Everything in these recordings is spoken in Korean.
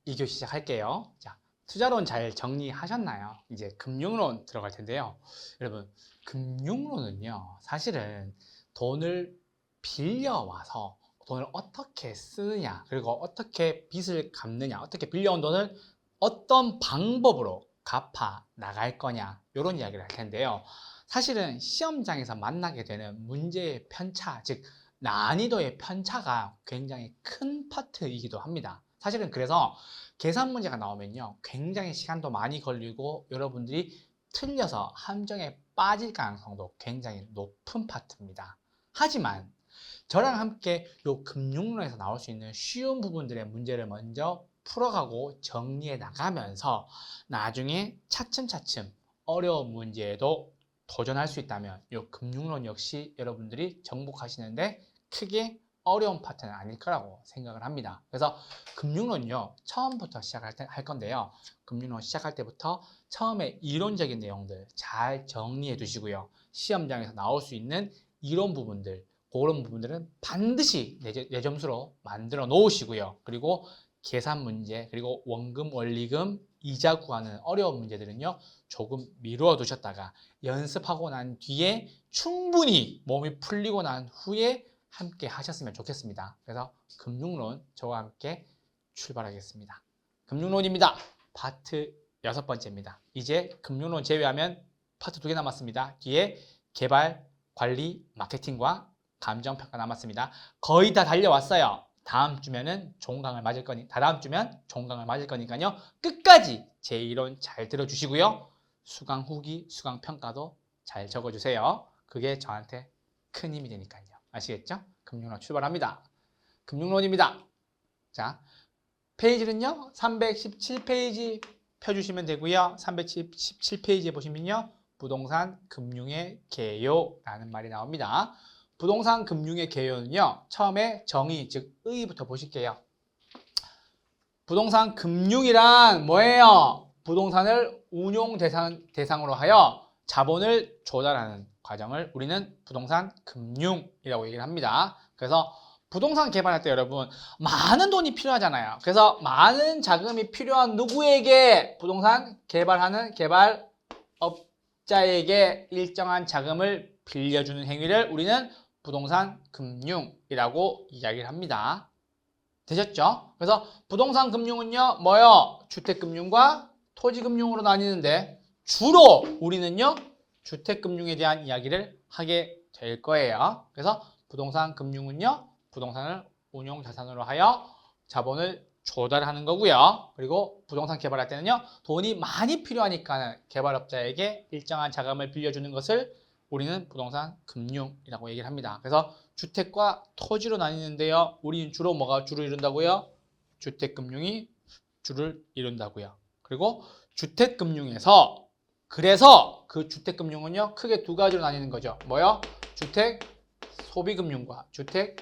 2교 시작할게요. 자, 투자론 잘 정리하셨나요? 이제 금융론 들어갈 텐데요. 여러분, 금융론은요, 사실은 돈을 빌려와서 돈을 어떻게 쓰느냐, 그리고 어떻게 빚을 갚느냐, 어떻게 빌려온 돈을 어떤 방법으로 갚아 나갈 거냐, 이런 이야기를 할 텐데요. 사실은 시험장에서 만나게 되는 문제의 편차, 즉 난이도의 편차가 굉장히 큰 파트이기도 합니다. 사실은 그래서 계산 문제가 나오면요, 굉장히 시간도 많이 걸리고 여러분들이 틀려서 함정에 빠질 가능성도 굉장히 높은 파트입니다. 하지만 저랑 함께 요 금융론에서 나올 수 있는 쉬운 부분들의 문제를 먼저 풀어가고 정리해 나가면서 나중에 차츰차츰 어려운 문제에도 도전할 수 있다면 이 금융론 역시 여러분들이 정복하시는데 크게 어려운 파트는 아닐 거라고 생각을 합니다. 그래서 금융론요, 처음부터 할 건데요. 금융론 시작할 때부터 처음에 이론적인 내용들 잘 정리해 두시고요. 시험장에서 나올 수 있는 이론 부분들, 그런 부분들은 반드시 내 점수로 만들어 놓으시고요. 그리고 계산 문제, 그리고 원금, 원리금, 이자 구하는 어려운 문제들은요, 조금 미루어 두셨다가 연습하고 난 뒤에 충분히 몸이 풀리고 난 후에 함께 하셨으면 좋겠습니다. 그래서 금융론 저와 함께 출발하겠습니다. 금융론입니다. 파트 6번째입니다. 이제 금융론 제외하면 파트 2개 남았습니다. 뒤에 개발, 관리, 마케팅과 감정평가 남았습니다. 거의 다 달려왔어요. 다음 주면 종강을 맞을 거니까요. 끝까지 제 이론 잘 들어주시고요. 수강 후기, 수강 평가도 잘 적어주세요. 그게 저한테 큰 힘이 되니까요. 아시겠죠? 금융론 출발합니다. 금융론입니다. 자, 페이지는요, 317페이지 펴주시면 되고요. 317페이지에 보시면요, 부동산 금융의 개요라는 말이 나옵니다. 부동산 금융의 개요는요, 처음에 정의, 즉 의부터 보실게요. 부동산 금융이란 뭐예요? 부동산을 운용 대상으로 하여 자본을 조달하는 과정을 우리는 부동산 금융이라고 얘기를 합니다. 그래서 부동산 개발할 때 여러분 많은 돈이 필요하잖아요. 그래서 많은 자금이 필요한 누구에게 부동산 개발하는 개발업자에게 일정한 자금을 빌려주는 행위를 우리는 부동산 금융이라고 이야기를 합니다. 되셨죠? 그래서 부동산 금융은요, 뭐요? 주택금융과 토지금융으로 나뉘는데 주로 우리는요, 주택금융에 대한 이야기를 하게 될 거예요. 그래서 부동산 금융은요, 부동산을 운용자산으로 하여 자본을 조달하는 거고요. 그리고 부동산 개발할 때는요, 돈이 많이 필요하니까 개발업자에게 일정한 자금을 빌려주는 것을 우리는 부동산 금융이라고 얘기를 합니다. 그래서 주택과 토지로 나뉘는데요. 우리는 주로 뭐가 주를 이룬다고요? 주택금융이 주를 이룬다고요. 그리고 주택금융에서 그래서 그 주택금융은요, 크게 두 가지로 나뉘는 거죠. 뭐요? 주택 소비금융과 주택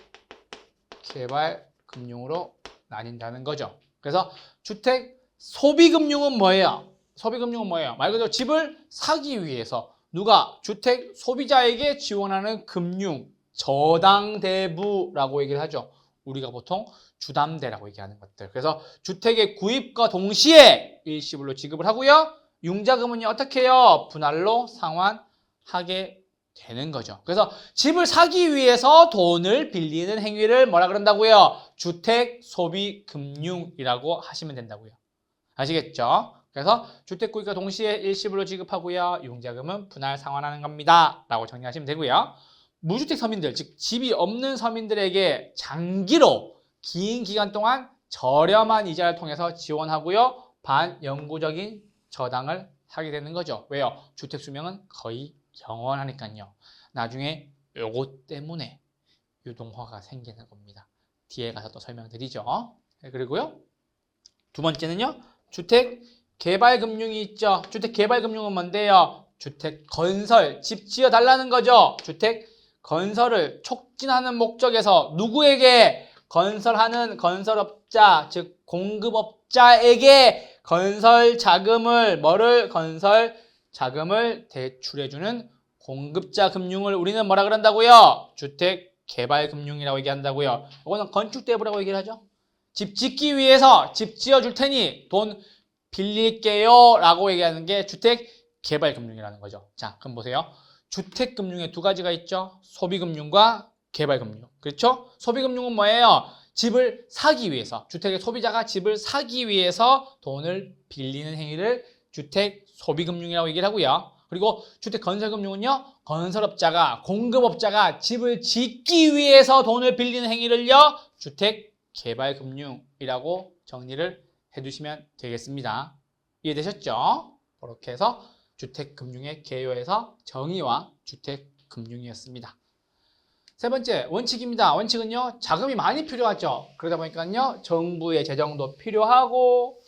개발금융으로 나뉜다는 거죠. 그래서 주택 소비금융은 뭐예요? 소비금융은 뭐예요? 말 그대로 집을 사기 위해서 누가 주택 소비자에게 지원하는 금융, 저당대부라고 얘기를 하죠. 우리가 보통 주담대라고 얘기하는 것들. 그래서 주택의 구입과 동시에 일시불로 지급을 하고요. 융자금은요, 어떻게 해요? 분할로 상환하게 되는 거죠. 그래서 집을 사기 위해서 돈을 빌리는 행위를 뭐라 그런다고요? 주택 소비 금융이라고 하시면 된다고요. 아시겠죠? 그래서 주택 구입과 동시에 일시불로 지급하고요. 융자금은 분할 상환하는 겁니다. 라고 정리하시면 되고요. 무주택 서민들, 즉 집이 없는 서민들에게 장기로 긴 기간 동안 저렴한 이자를 통해서 지원하고요. 반영구적인 저당을 하게 되는 거죠. 왜요? 주택 수명은 거의 영원하니까요. 나중에 요것 때문에 유동화가 생기는 겁니다. 뒤에 가서 또 설명드리죠. 그리고요. 두 번째는요. 주택 개발금융이 있죠. 주택 개발금융은 뭔데요? 주택 건설, 집 지어달라는 거죠. 주택 건설을 촉진하는 목적에서 누구에게? 건설하는 건설업자, 즉 공급업자에게 건설 자금을 대출해주는 공급자 금융을 우리는 뭐라 그런다고요? 주택 개발 금융이라고 얘기한다고요. 이거는 건축대부라고 얘기를 하죠. 집 짓기 위해서 집 지어줄 테니 돈 빌릴게요 라고 얘기하는 게 주택개발금융이라는 거죠. 자, 그럼 보세요. 주택금융에 두 가지가 있죠. 소비금융과 개발금융. 그렇죠? 소비금융은 뭐예요? 집을 사기 위해서, 주택의 소비자가 집을 사기 위해서 돈을 빌리는 행위를 주택소비금융이라고 얘기를 하고요. 그리고 주택건설금융은요, 건설업자가, 공급업자가 집을 짓기 위해서 돈을 빌리는 행위를요, 주택개발금융이라고 정리를 해두시면 되겠습니다. 이해되셨죠? 그렇게 해서 주택금융의 개요에서 정의와 주택금융이었습니다. 세 번째, 원칙입니다. 원칙은요, 자금이 많이 필요하죠. 그러다 보니까요, 정부의 재정도 필요하고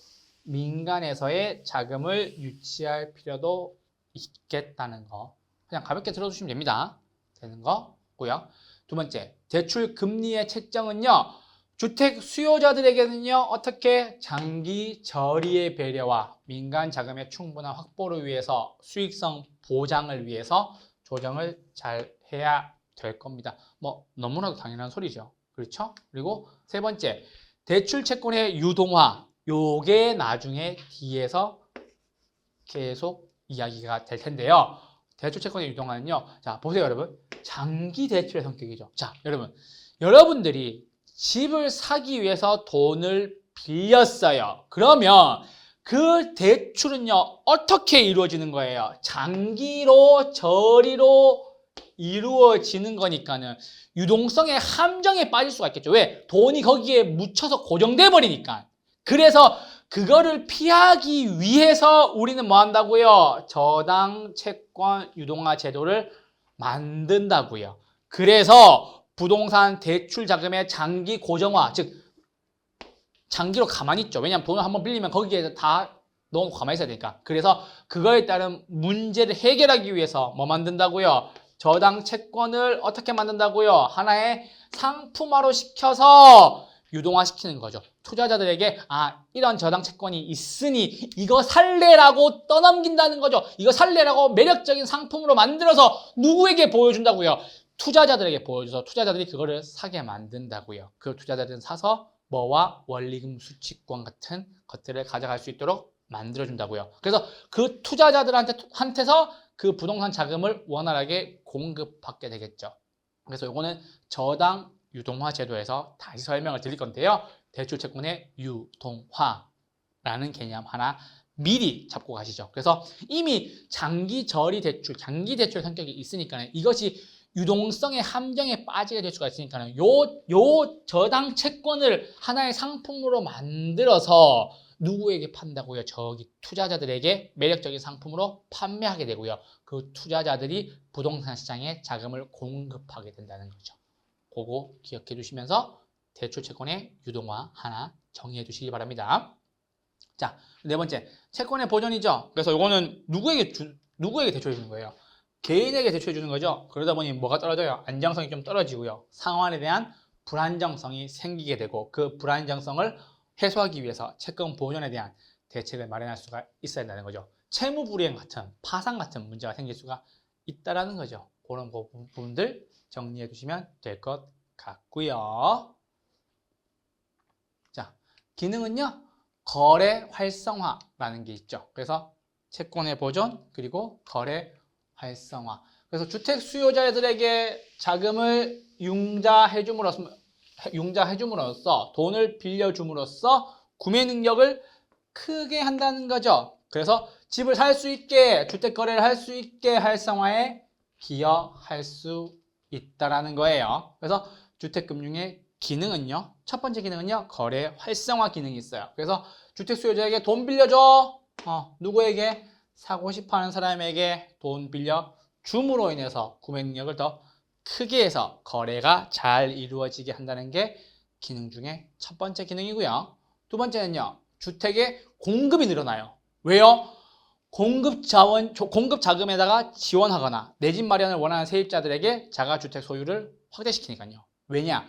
민간에서의 자금을 유치할 필요도 있겠다는 거. 그냥 가볍게 들어주시면 됩니다. 되는 거고요. 두 번째, 대출 금리의 책정은요, 주택 수요자들에게는요, 어떻게 장기 저리의 배려와 민간 자금의 충분한 확보를 위해서 수익성 보장을 위해서 조정을 잘 해야 될 겁니다. 뭐 너무나도 당연한 소리죠. 그렇죠? 그리고 세 번째, 대출 채권의 유동화. 요게 나중에 뒤에서 계속 이야기가 될 텐데요. 대출 채권의 유동화는요. 자, 보세요, 여러분. 장기 대출의 성격이죠. 자, 여러분들이 집을 사기 위해서 돈을 빌렸어요. 그러면 그 대출은요, 어떻게 이루어지는 거예요? 장기로, 저리로 이루어지는 거니까는 유동성의 함정에 빠질 수가 있겠죠. 왜? 돈이 거기에 묻혀서 고정돼 버리니까. 그래서 그거를 피하기 위해서 우리는 뭐 한다고요? 저당 채권 유동화 제도를 만든다고요. 그래서 부동산 대출 자금의 장기 고정화, 즉 장기로 가만히 있죠. 왜냐하면 돈을 한번 빌리면 거기에 다 넣어놓고 가만히 있어야 되니까. 그래서 그거에 따른 문제를 해결하기 위해서 뭐 만든다고요? 저당 채권을 어떻게 만든다고요? 하나의 상품화로 시켜서 유동화시키는 거죠. 투자자들에게 이런 저당 채권이 있으니 이거 살래라고 떠넘긴다는 거죠. 이거 살래라고 매력적인 상품으로 만들어서 누구에게 보여준다고요? 투자자들에게 보여줘서 투자자들이 그거를 사게 만든다고요. 그 투자자들은 사서 뭐와 원리금 수취권 같은 것들을 가져갈 수 있도록 만들어준다고요. 그래서 그 투자자들한테서 그 부동산 자금을 원활하게 공급받게 되겠죠. 그래서 이거는 저당 유동화 제도에서 다시 설명을 드릴 건데요. 대출 채권의 유동화라는 개념 하나 미리 잡고 가시죠. 그래서 이미 장기 저리 대출, 장기 대출 성격이 있으니까 이것이 유동성의 함정에 빠지게 될 수가 있으니까 요 저당 채권을 하나의 상품으로 만들어서 누구에게 판다고요? 저기 투자자들에게 매력적인 상품으로 판매하게 되고요. 그 투자자들이 부동산 시장에 자금을 공급하게 된다는 거죠. 그거 기억해 두시면서 대출 채권의 유동화 하나 정리해 주시기 바랍니다. 자, 네 번째, 채권의 보존이죠. 그래서 이거는 누구에게 대출해 주는 거예요? 개인에게 대출해 주는 거죠. 그러다 보니 뭐가 떨어져요? 안정성이 좀 떨어지고요. 상환에 대한 불안정성이 생기게 되고 그 불안정성을 해소하기 위해서 채권 보존에 대한 대책을 마련할 수가 있어야 된다는 거죠. 채무 불이행 같은 파산 같은 문제가 생길 수가 있다라는 거죠. 그런 부분들 정리해 두시면 될 것 같고요. 자, 기능은요. 거래 활성화라는 게 있죠. 그래서 채권의 보존 그리고 거래 활성화. 그래서 주택 수요자들에게 자금을 융자해줌으로써 돈을 빌려줌으로써 구매 능력을 크게 한다는 거죠. 그래서 집을 살 수 있게 주택 거래를 할 수 있게 활성화에 기여할 수 있다라는 거예요. 그래서 주택금융의 기능은요. 첫 번째 기능은요. 거래 활성화 기능이 있어요. 그래서 주택 수요자에게 돈 빌려줘. 누구에게? 사고 싶어하는 사람에게 돈 빌려 줌으로 인해서 구매 능력을 더 크게 해서 거래가 잘 이루어지게 한다는 게 기능 중에 첫 번째 기능이고요. 두 번째는요. 주택의 공급이 늘어나요. 왜요? 공급 자금에다가 지원하거나 내 집 마련을 원하는 세입자들에게 자가주택 소유를 확대시키니까요. 왜냐?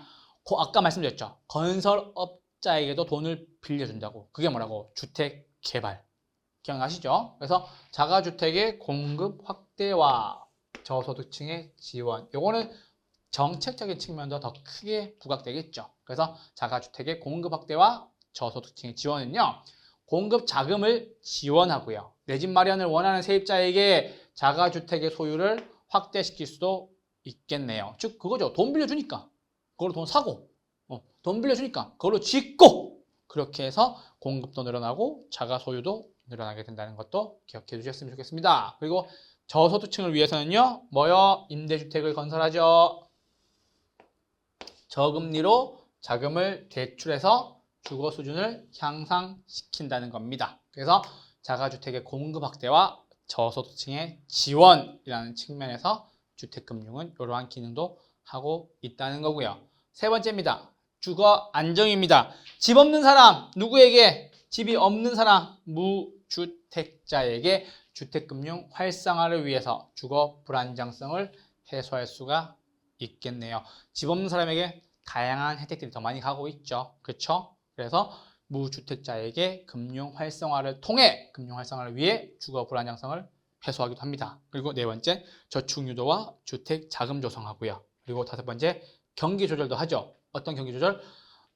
아까 말씀드렸죠. 건설업자에게도 돈을 빌려준다고. 그게 뭐라고? 주택 개발. 기억나시죠? 그래서 자가주택의 공급 확대와 저소득층의 지원. 요거는 정책적인 측면도 더 크게 부각되겠죠. 그래서 자가주택의 공급 확대와 저소득층의 지원은요. 공급 자금을 지원하고요. 내 집 마련을 원하는 세입자에게 자가주택의 소유를 확대시킬 수도 있겠네요. 즉 그거죠. 돈 빌려주니까 그걸로 돈 사고 돈 빌려주니까 그걸로 짓고 그렇게 해서 공급도 늘어나고 자가 소유도 늘어나게 된다는 것도 기억해 주셨으면 좋겠습니다. 그리고 저소득층을 위해서는요. 뭐요? 임대주택을 건설하죠. 저금리로 자금을 대출해서 주거 수준을 향상시킨다는 겁니다. 그래서 자가주택의 공급 확대와 저소득층의 지원이라는 측면에서 주택금융은 이러한 기능도 하고 있다는 거고요. 세 번째입니다. 주거 안정입니다. 집 없는 사람, 누구에게? 집이 없는 사람, 무주택자에게 주택금융 활성화를 위해서 주거 불안정성을 해소할 수가 있겠네요. 집 없는 사람에게 다양한 혜택들이 더 많이 가고 있죠. 그렇죠? 그래서 무주택자에게 금융 활성화를 통해 금융 활성화를 위해 주거 불안정성을 해소하기도 합니다. 그리고 네 번째, 저축 유도와 주택 자금 조성하고요. 그리고 다섯 번째, 경기 조절도 하죠. 어떤 경기 조절?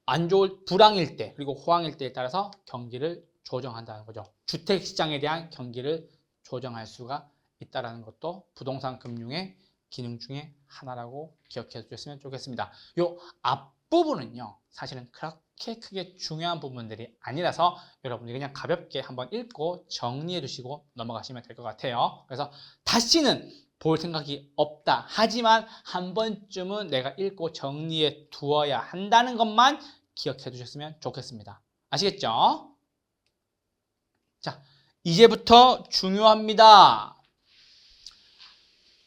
안 좋을 불황일 때 그리고 호황일 때에 따라서 경기를 조정한다는 거죠. 주택 시장에 대한 경기를 조정할 수가 있다는 것도 부동산 금융의 기능 중에 하나라고 기억해 주셨으면 좋겠습니다. 요 앞부분은요. 사실은 그렇게 크게 중요한 부분들이 아니라서 여러분들이 그냥 가볍게 한번 읽고 정리해 두시고 넘어가시면 될 것 같아요. 그래서 다시는 볼 생각이 없다. 하지만 한 번쯤은 내가 읽고 정리해 두어야 한다는 것만 기억해 두셨으면 좋겠습니다. 아시겠죠? 자, 이제부터 중요합니다.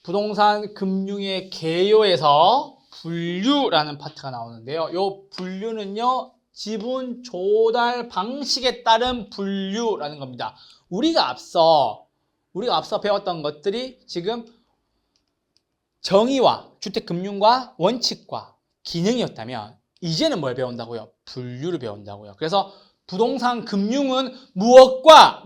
부동산 금융의 개요에서 분류라는 파트가 나오는데요. 이 분류는요, 지분 조달 방식에 따른 분류라는 겁니다. 우리가 앞서 배웠던 것들이 지금 정의와 주택금융과 원칙과 기능이었다면 이제는 뭘 배운다고요? 분류를 배운다고요. 그래서 부동산 금융은 무엇과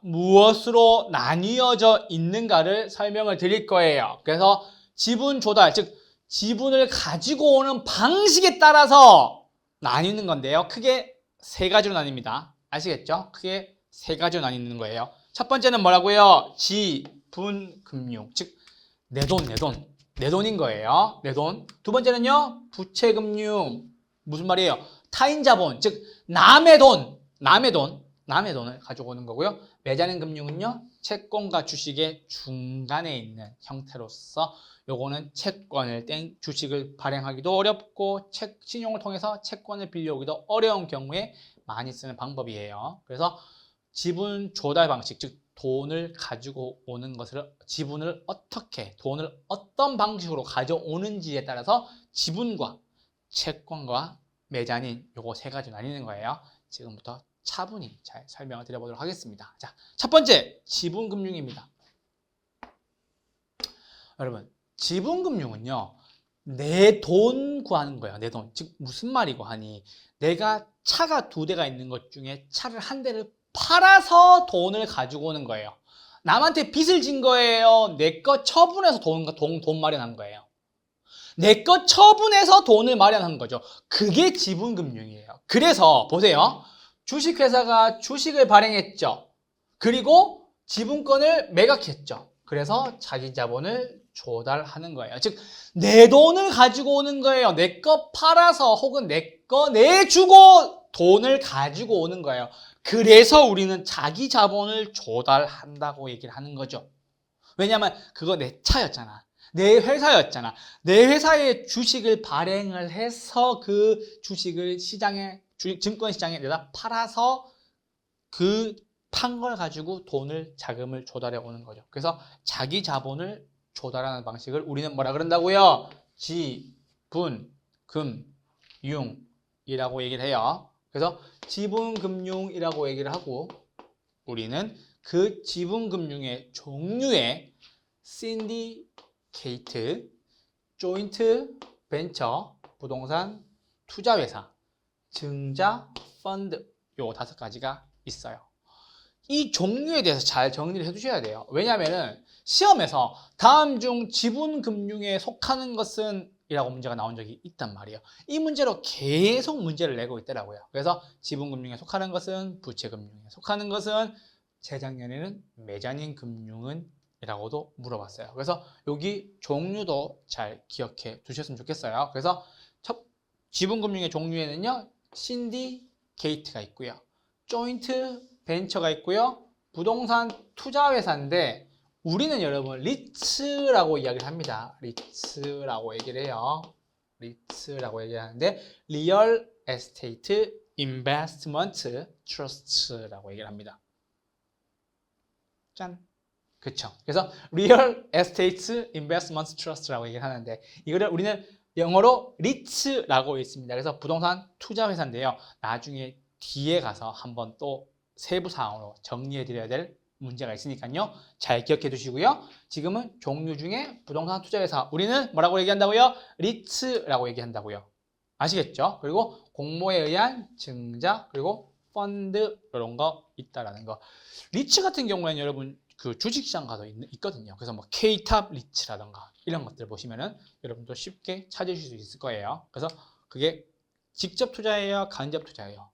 무엇으로 나뉘어져 있는가를 설명을 드릴 거예요. 그래서 지분 조달, 즉 지분을 가지고 오는 방식에 따라서 나뉘는 건데요. 크게 세 가지로 나뉩니다. 아시겠죠? 크게 세 가지로 나뉘는 거예요. 첫 번째는 뭐라고요? 지분금융, 즉 내 돈인 거예요. 내 돈. 두 번째는요, 부채금융. 무슨 말이에요? 타인 자본, 즉 남의 돈을 가지고 오는 거고요. 매자는 금융은요, 채권과 주식의 중간에 있는 형태로서 요거는 채권을 땡 주식을 발행하기도 어렵고 신용을 통해서 채권을 빌려오기도 어려운 경우에 많이 쓰는 방법이에요. 그래서 지분 조달 방식, 즉 돈을 가지고 오는 것을 돈을 어떤 방식으로 가져오는지에 따라서 지분과 채권과 매자닌 요거 세 가지 나뉘는 거예요. 지금부터 차분히 잘 설명을 드려보도록 하겠습니다. 자, 첫 번째 지분금융입니다. 여러분, 지분금융은요, 내 돈 구하는 거예요. 내 돈. 즉 무슨 말이고 하니, 내가 차가 두 대가 있는 것 중에 차를 한 대를 팔아서 돈을 가지고 오는 거예요. 남한테 빚을 진 거예요. 내 거 처분해서 돈 마련한 거예요. 내 거 처분해서 돈을 마련한 거죠. 그게 지분금융이에요. 그래서 보세요. 주식회사가 주식을 발행했죠. 그리고 지분권을 매각했죠. 그래서 자기 자본을 조달하는 거예요. 즉 내 돈을 가지고 오는 거예요. 내 거 팔아서 혹은 내 거 내주고 돈을 가지고 오는 거예요. 그래서 우리는 자기 자본을 조달한다고 얘기를 하는 거죠. 왜냐하면 그거 내 차였잖아. 내 회사였잖아. 내 회사의 주식을 발행을 해서 그 주식을 증권시장에 내다 팔아서 그 판 걸 가지고 자금을 조달해 오는 거죠. 그래서 자기 자본을 조달하는 방식을 우리는 뭐라 그런다고요? 지분금융이라고 얘기를 해요. 그래서 지분금융이라고 얘기를 하고 우리는 그 지분금융의 종류에 신디케이트, 조인트 벤처, 부동산 투자회사, 증자, 펀드 요 5가지가 있어요. 이 종류에 대해서 잘 정리를 해두셔야 돼요. 왜냐하면 시험에서 다음 중 지분금융에 속하는 것은 이라고 문제가 나온 적이 있단 말이에요. 이 문제로 계속 문제를 내고 있더라고요. 그래서 지분금융에 속하는 것은, 부채금융에 속하는 것은, 재작년에는 메자닌금융은 이라고도 물어봤어요. 그래서 여기 종류도 잘 기억해 두셨으면 좋겠어요. 그래서 첫 지분금융의 종류에는요, 신디케이트가 있고요, 조인트 벤처가 있고요, 부동산 투자회사인데 우리는 여러분 리츠라고 이야기를 합니다. 리츠라고 얘기를 해요. 리츠라고 얘기를 하는데 리얼 에스테이트 인베스트먼트 트러스트라고 얘기를 합니다. 짠. 그쵸. 그래서 리얼 에스테이트 인베스트먼트 트러스트라고 얘기를 하는데 이거를 우리는 영어로 리츠라고 있습니다. 그래서 부동산 투자회사인데요. 나중에 뒤에 가서 한번 또 세부 사항으로 정리해 드려야 될 문제가 있으니까요. 잘 기억해 두시고요. 지금은 종류 중에 부동산 투자회사, 우리는 뭐라고 얘기한다고요? 리츠라고 얘기한다고요. 아시겠죠? 그리고 공모에 의한 증자, 그리고 펀드 이런 거 있다라는 거. 리츠 같은 경우에는 여러분 그 주식시장 가서 있거든요. 그래서 뭐 K탑 리츠라던가 이런 것들 보시면은 여러분도 쉽게 찾으실 수 있을 거예요. 그래서 그게 직접 투자예요, 간접 투자예요?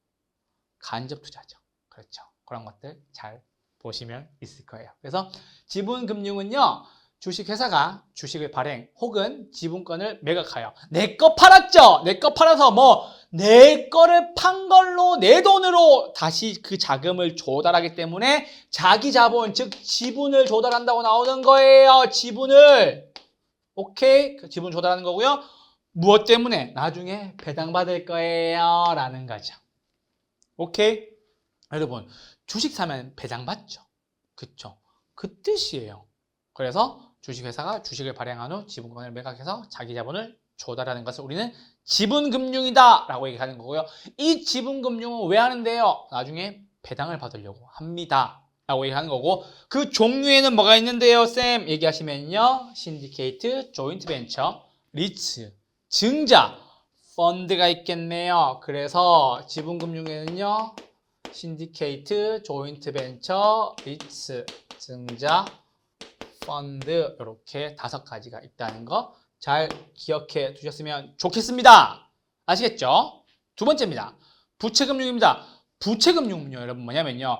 간접 투자죠. 그렇죠. 그런 것들 잘 보시면 있을 거예요. 그래서 지분금융은요, 주식회사가 주식을 발행 혹은 지분권을 매각하여 내 거 팔았죠? 내 거 팔아서 내 거를 판 걸로 내 돈으로 다시 그 자금을 조달하기 때문에 자기 자본, 즉 지분을 조달한다고 나오는 거예요. 지분을. 오케이? 그 지분 조달하는 거고요. 무엇 때문에? 나중에 배당받을 거예요. 라는 거죠. 오케이? 여러분, 주식 사면 배당받죠? 그쵸? 그 뜻이에요. 그래서 주식회사가 주식을 발행한 후 지분권을 매각해서 자기 자본을 조달하는 것을 우리는 지분금융이다 라고 얘기하는 거고요. 이 지분금융은 왜 하는데요? 나중에 배당을 받으려고 합니다 라고 얘기하는 거고, 그 종류에는 뭐가 있는데요, 쌤? 얘기하시면요, 신디케이트, 조인트 벤처, 리츠, 증자, 펀드가 있겠네요. 그래서 지분금융에는요, 신디케이트, 조인트 벤처, 리츠, 증자, 펀드 이렇게 5가지가 있다는 거 잘 기억해 두셨으면 좋겠습니다. 아시겠죠? 두 번째입니다. 부채금융입니다. 부채금융은요, 여러분 뭐냐면요,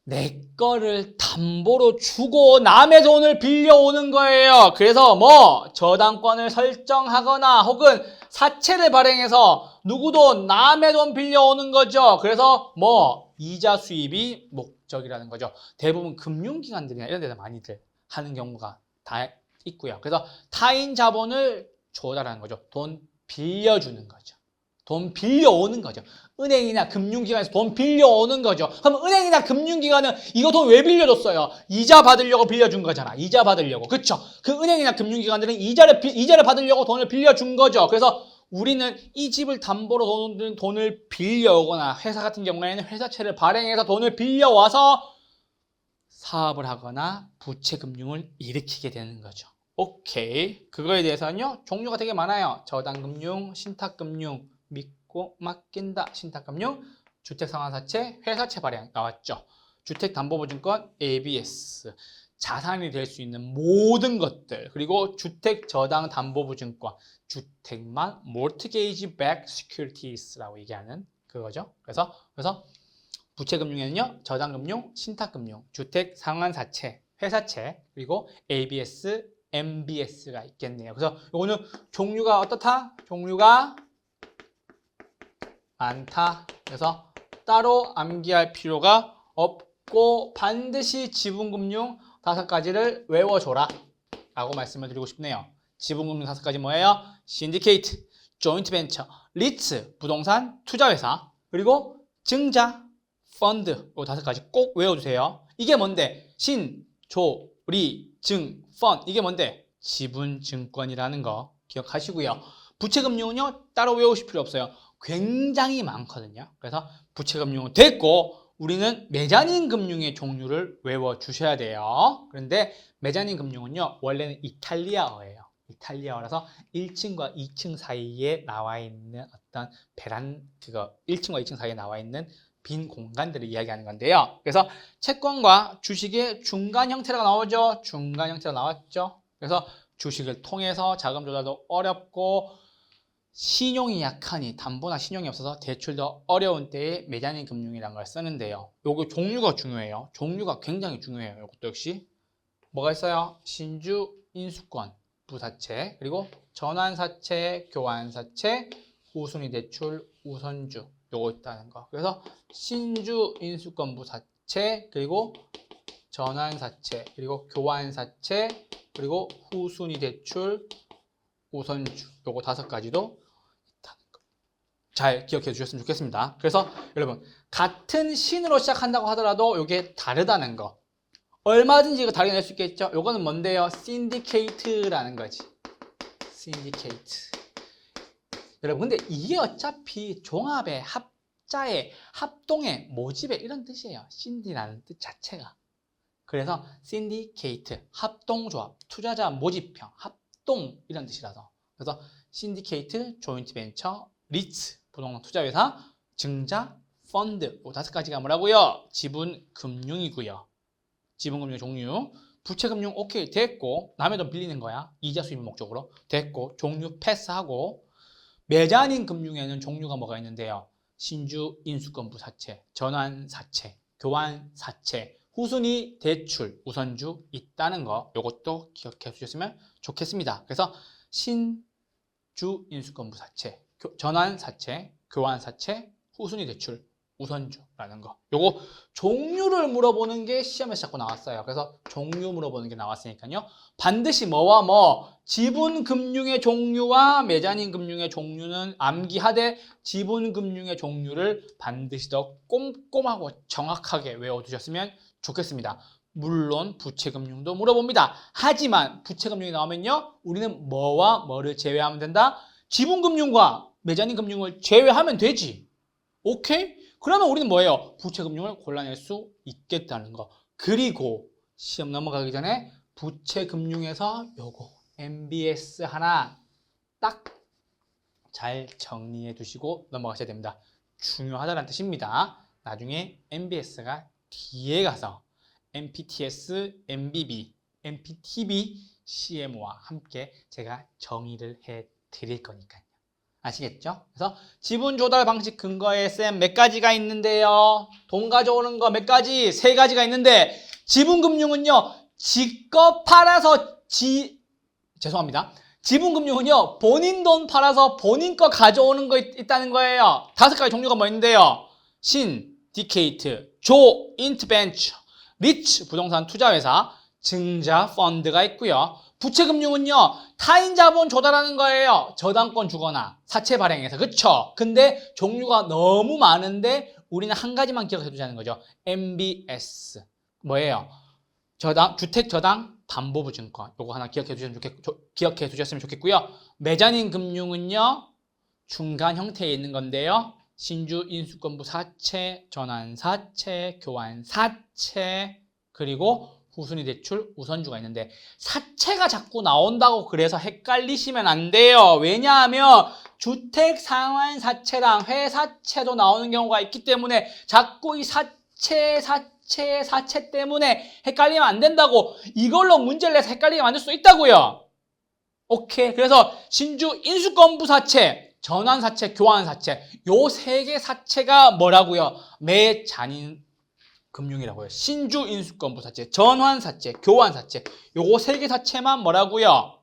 내 거를 담보로 주고 남의 돈을 빌려오는 거예요. 그래서 저당권을 설정하거나 혹은 사채를 발행해서 누구도 남의 돈 빌려오는 거죠. 그래서 이자 수입이 목적이라는 거죠. 대부분 금융기관들이나 이런 데서 많이들 하는 경우가 다 있고요. 그래서 타인 자본을 조달하는 거죠. 돈 빌려주는 거죠. 돈 빌려오는 거죠. 은행이나 금융기관에서 돈 빌려오는 거죠. 그럼 은행이나 금융기관은 이거 돈 왜 빌려줬어요? 이자 받으려고 빌려준 거잖아. 이자 받으려고. 그쵸? 그 은행이나 금융기관들은 이자를 받으려고 돈을 빌려준 거죠. 그래서 우리는 이 집을 담보로 돈을 빌려오거나, 회사 같은 경우에는 회사채를 발행해서 돈을 빌려와서 사업을 하거나 부채금융을 일으키게 되는 거죠. 오케이. 그거에 대해서는요, 종류가 되게 많아요. 저당금융, 신탁금융, 믿고 맡긴다, 신탁금융, 주택상환사채, 회사채 발행 나왔죠. 주택담보보증권, ABS, 자산이 될 수 있는 모든 것들, 그리고 주택저당담보보증권, 주택만 Mortgage Backed Securities라고 얘기하는 그거죠. 그래서 부채금융에는요, 저당금융, 신탁금융, 주택상환사채, 회사채, 그리고 ABS, MBS가 있겠네요. 그래서 이거는 종류가 어떻다? 종류가 많다. 그래서 따로 암기할 필요가 없고 반드시 지분금융 5가지를 외워줘라 라고 말씀을 드리고 싶네요. 지분금융 5가지 뭐예요? 신디케이트, 조인트 벤처, 리츠, 부동산 투자회사, 그리고 증자, 펀드, 이 5가지 꼭 외워주세요. 이게 뭔데? 신, 조, 리, 증, 펀. 이게 뭔데? 지분증권이라는 거 기억하시고요. 부채금융은요, 따로 외우실 필요 없어요. 굉장히 많거든요. 그래서 부채금융은 됐고, 우리는 메자닌 금융의 종류를 외워주셔야 돼요. 그런데 메자닌 금융은요, 원래는 이탈리아어예요. 이탈리아어라서 1층과 2층 사이에 나와 있는 어떤 1층과 2층 사이에 나와 있는 빈 공간들을 이야기하는 건데요. 그래서 채권과 주식의 중간 형태가 나오죠. 중간 형태가 나왔죠. 그래서 주식을 통해서 자금 조달도 어렵고 신용이 약하니 담보나 신용이 없어서 대출도 어려운 때에 매장인 금융이라는 걸 쓰는데요. 요거 종류가 중요해요. 종류가 굉장히 중요해요. 이것도 역시 뭐가 있어요? 신주 인수권 부사채, 그리고 전환사채, 교환사채, 후순위 대출, 우선주 요거 있다는 거. 그래서 신주 인수권 부사채, 그리고 전환사채, 그리고 교환사채, 그리고 후순위 대출, 우선주 요거 5가지도 있다는 거. 잘 기억해 주셨으면 좋겠습니다. 그래서 여러분 같은 신으로 시작한다고 하더라도 요게 다르다는 거. 얼마든지 이거 다르게 낼 수 있겠죠? 요거는 뭔데요? 신디케이트라는 거지. 신디케이트. 여러분 근데 이게 어차피 종합의 합자의 합동의 모집의 이런 뜻이에요. 신디라는 뜻 자체가. 그래서 신디케이트, 합동조합, 투자자 모집형, 합동 이런 뜻이라서. 그래서 신디케이트, 조인트 벤처, 리츠, 부동산 투자회사, 증자, 펀드 이 5가지가 뭐라고요? 지분금융이고요. 지분금융 종류, 부채금융 오케이 됐고, 남의 돈 빌리는 거야. 이자 수입 목적으로 됐고, 종류 패스하고, 매자닌 금융에는 종류가 뭐가 있는데요? 신주 인수권 부사채, 전환사채, 교환사채, 후순위 대출, 우선주 있다는 거 요것도 기억해 주셨으면 좋겠습니다. 그래서 신주 인수권 부사채, 전환사채, 교환사채, 후순위 대출, 우선주라는 거. 요거 종류를 물어보는 게 시험에서 자꾸 나왔어요. 그래서 종류 물어보는 게 나왔으니까요. 반드시 뭐와 뭐 지분금융의 종류와 매자닌 금융의 종류는 암기하되 지분금융의 종류를 반드시 더 꼼꼼하고 정확하게 외워두셨으면 좋겠습니다. 물론 부채금융도 물어봅니다. 하지만 부채금융이 나오면요. 우리는 뭐와 뭐를 제외하면 된다? 지분금융과 매자닌 금융을 제외하면 되지. 오케이? 그러면 우리는 뭐예요? 부채금융을 골라낼 수 있겠다는 거. 그리고 시험 넘어가기 전에 부채금융에서 요거 MBS 하나 딱 잘 정리해 두시고 넘어가셔야 됩니다. 중요하다는 뜻입니다. 나중에 MBS가 뒤에 가서 MPTS, MBB, MPTB, CMO와 함께 제가 정의를 해 드릴 거니까요. 아시겠죠? 그래서 지분 조달 방식 근거에 쌤 몇 가지가 있는데요. 돈 가져오는 거 몇 가지? 3가지가 있는데 지분금융은요. 지껏 팔아서 죄송합니다. 지분금융은요. 본인 돈 팔아서 본인 거 가져오는 거 있다는 거예요. 5가지 종류가 뭐 있는데요. 신디케이트, 조인트벤처, 리츠 부동산 투자회사, 증자 펀드가 있고요. 부채금융은요. 타인 자본 조달하는 거예요. 저당권 주거나 사채 발행해서. 그쵸? 근데 종류가 너무 많은데 우리는 한 가지만 기억해 두자는 거죠. MBS. 뭐예요? 주택 저당 담보부 증권. 요거 하나 기억해 두셨으면 좋겠고요. 매자닌 금융은요. 중간 형태에 있는 건데요. 신주 인수권부 사채, 전환사채, 교환사채, 그리고 후순위 대출, 우선주가 있는데 사채가 자꾸 나온다고 그래서 헷갈리시면 안 돼요. 왜냐하면 주택 상환사채랑 회사채도 나오는 경우가 있기 때문에 자꾸 이 사채 때문에 헷갈리면 안 된다고. 이걸로 문제를 내서 헷갈리게 만들 수 있다고요. 오케이. 그래서 신주 인수권부 사채, 전환사채, 교환사채 요 3개 사채가 뭐라고요? 매자닌 금융이라고요. 신주 인수권부 사채, 전환사채, 교환사채 요거 3개 사채만 뭐라고요?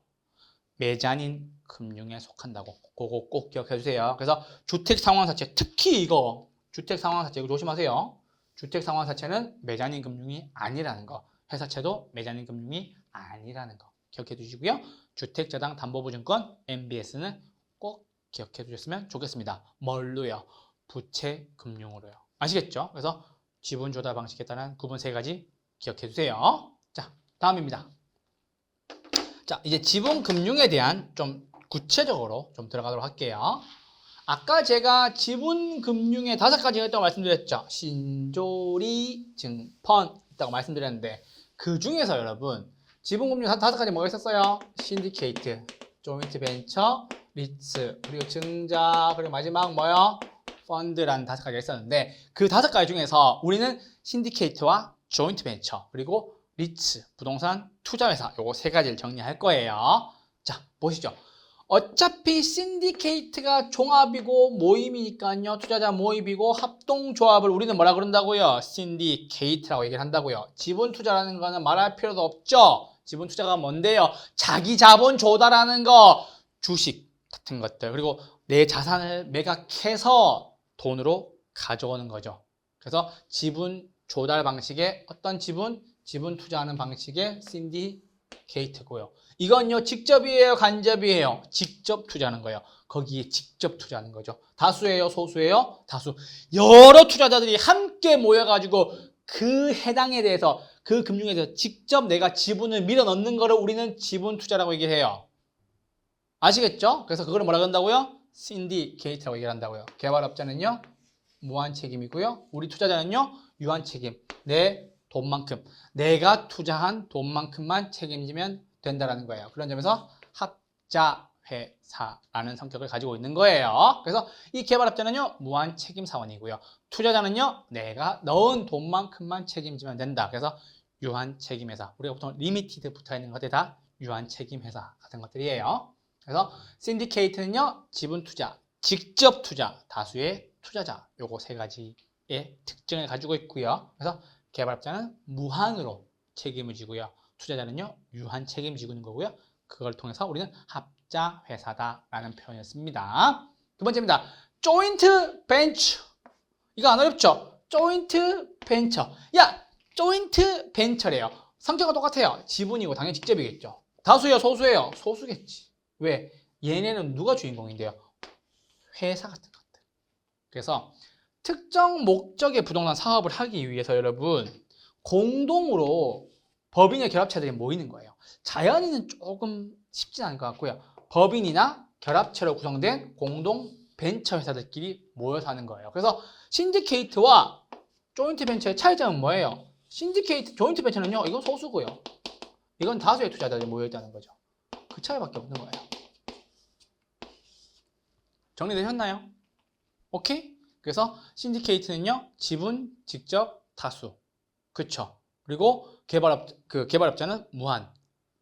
매자닌 금융에 속한다고. 그거 꼭 기억해 주세요. 그래서 주택상환사채, 특히 이거 주택상환사채 이거 조심하세요. 주택상환사채는 매자닌 금융이 아니라는 거. 회사채도 매자닌 금융이 아니라는 거 기억해 두시고요. 주택저당 담보보증권 MBS는 꼭 기억해 두셨으면 좋겠습니다. 뭘로요? 부채금융으로요. 아시겠죠? 그래서 지분 조달 방식에 따른 구분 3가지 기억해 두세요. 자, 다음입니다. 자, 이제 지분금융에 대한 좀 구체적으로 좀 들어가도록 할게요. 아까 제가 지분금융에 5가지가 있다고 말씀드렸죠. 신조리, 증펀 있다고 말씀드렸는데 그 중에서 여러분 지분금융 5가지 뭐가 있었어요? 신디케이트, 조인트 벤처, 리츠, 그리고 증자, 그리고 마지막 뭐요? 펀드라는 5가지가 있었는데 그 5가지 중에서 우리는 신디케이트와 조인트 벤처 그리고 리츠 부동산 투자회사 요거 3가지를 정리할 거예요. 자 보시죠. 어차피 신디케이트가 종합이고 모임이니까요. 투자자 모임이고 합동조합을 우리는 뭐라 그런다고요? 신디케이트라고 얘기를 한다고요. 지분 투자라는 거는 말할 필요도 없죠. 지분 투자가 뭔데요? 자기 자본 조달하는 거, 주식 같은 것들 그리고 내 자산을 매각해서 돈으로 가져오는 거죠. 그래서 지분 조달 방식의 어떤 지분 투자하는 방식의 신디케이트고요. 이건요 직접이에요 간접이에요? 직접 투자하는 거예요. 거기에 직접 투자하는 거죠. 다수예요 소수예요? 다수. 여러 투자자들이 함께 모여가지고 그 해당에 대해서 그 금융에 대해서 직접 내가 지분을 밀어 넣는 거를 우리는 지분 투자라고 얘기해요. 아시겠죠? 그래서 그걸 뭐라 그런다고요? 신디케이트라고 얘기를 한다고요. 개발업자는요 무한 책임이고요. 우리 투자자는요 유한 책임. 내 돈만큼 내가 투자한 돈만큼만 책임지면 된다라는 거예요. 그런 점에서 합자회사라는 성격을 가지고 있는 거예요. 그래서 이 개발업자는요 무한 책임 사원이고요. 투자자는요 내가 넣은 돈만큼만 책임지면 된다. 그래서 유한 책임 회사. 우리가 보통 리미티드 붙어 있는 것들이 다 유한 책임 회사 같은 것들이에요. 그래서 신디케이트는요 지분 투자, 직접 투자, 다수의 투자자 요거 3가지의 특징을 가지고 있고요. 그래서 개발업자는 무한으로 책임을 지고요. 투자자는요 유한 책임지고 있는 거고요. 그걸 통해서 우리는 합자회사다라는 표현을 씁니다. 두 번째입니다. 조인트 벤처. 이거 안 어렵죠? 조인트 벤처. 야, 조인트 벤처래요. 성격은 똑같아요. 지분이고 당연히 직접이겠죠. 다수예요, 소수예요? 소수겠지. 왜? 얘네는 누가 주인공인데요? 회사 같은 것들. 그래서 특정 목적의 부동산 사업을 하기 위해서 여러분 공동으로 법인의 결합체들이 모이는 거예요. 자연인은 조금 쉽진 않을 것 같고요. 법인이나 결합체로 구성된 공동 벤처 회사들끼리 모여서 하는 거예요. 그래서 신디케이트와 조인트 벤처의 차이점은 뭐예요? 신디케이트, 조인트 벤처는요, 이건 소수고요. 이건 다수의 투자자들이 모여있다는 거죠. 그 차이밖에 없는 거예요. 정리되셨나요? 오케이? 그래서 신디케이트는요, 지분, 직접, 다수. 그쵸? 그리고 개발업자는 무한,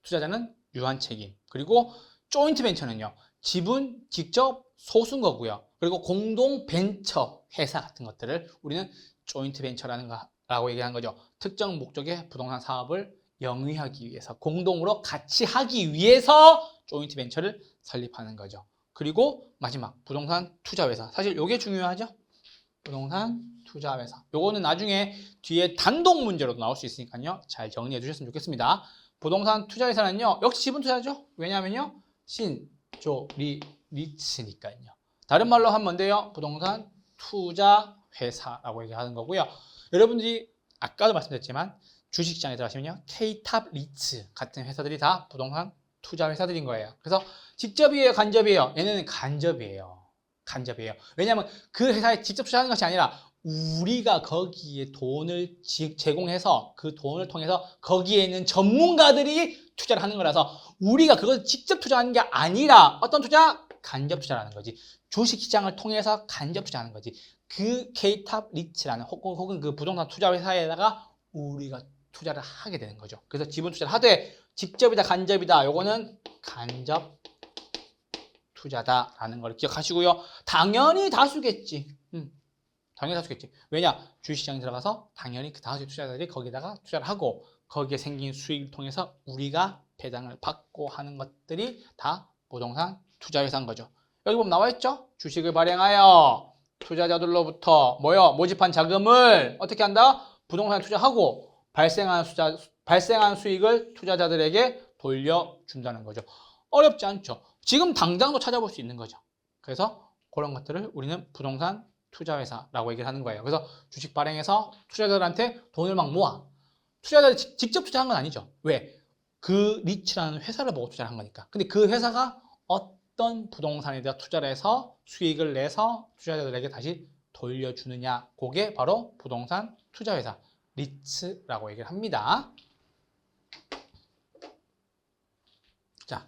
투자자는 유한 책임. 그리고 조인트 벤처는요, 지분, 직접, 소수인 거고요. 그리고 공동 벤처 회사 같은 것들을 우리는 조인트 벤처라는 거라고 얘기하는 거죠. 특정 목적의 부동산 사업을 영위하기 위해서, 공동으로 같이 하기 위해서 조인트 벤처를 설립하는 거죠. 그리고 마지막, 부동산 투자회사. 사실 이게 중요하죠. 부동산 투자회사. 요거는 나중에 뒤에 단독 문제로도 나올 수 있으니까요. 잘 정리해 주셨으면 좋겠습니다. 부동산 투자회사는요. 역시 지분 투자죠. 왜냐하면요. 리츠니까요. 다른 말로 하면 뭔데요? 부동산 투자회사라고 얘기하는 거고요. 여러분들이 아까도 말씀드렸지만 주식시장에 들어가시면요. K탑, 리츠 같은 회사들이 다 부동산 투자 회사들인 거예요. 그래서 직접이에요, 간접이에요? 얘네는 간접이에요. 간접이에요. 왜냐하면 그 회사에 직접 투자하는 것이 아니라 우리가 거기에 돈을 제공해서 그 돈을 통해서 거기에 있는 전문가들이 투자를 하는 거라서 우리가 그걸 직접 투자하는 게 아니라 어떤 투자? 간접 투자라는 거지. 주식시장을 통해서 간접 투자하는 거지. 그 K탑 리츠라는 혹은 그 부동산 투자 회사에다가 우리가 투자를 하게 되는 거죠. 그래서 지분 투자를 하되 직접이다 간접이다 요거는 간접 투자다라는 걸 기억하시고요. 당연히 다수겠지. 당연히 다수겠지. 왜냐? 주식시장에 들어가서 당연히 그 다수의 투자자들이 거기다가 투자를 하고 거기에 생긴 수익을 통해서 우리가 배당을 받고 하는 것들이 다 부동산 투자회사인 거죠. 여기 보면 나와 있죠? 주식을 발행하여 투자자들로부터 모집한 자금을 어떻게 한다? 부동산에 투자하고 발생한 수익을 투자자들에게 돌려준다는 거죠. 어렵지 않죠. 지금 당장도 찾아볼 수 있는 거죠. 그래서 그런 것들을 우리는 부동산 투자회사라고 얘기를 하는 거예요. 그래서 주식 발행해서 투자자들한테 돈을 막 모아. 투자자들이 직접 투자한 건 아니죠. 왜? 그 리츠라는 회사를 보고 투자를 한 거니까. 근데 그 회사가 어떤 부동산에 대해 투자를 해서 수익을 내서 투자자들에게 다시 돌려주느냐. 그게 바로 부동산 투자회사. 리츠라고 얘기를 합니다. 자,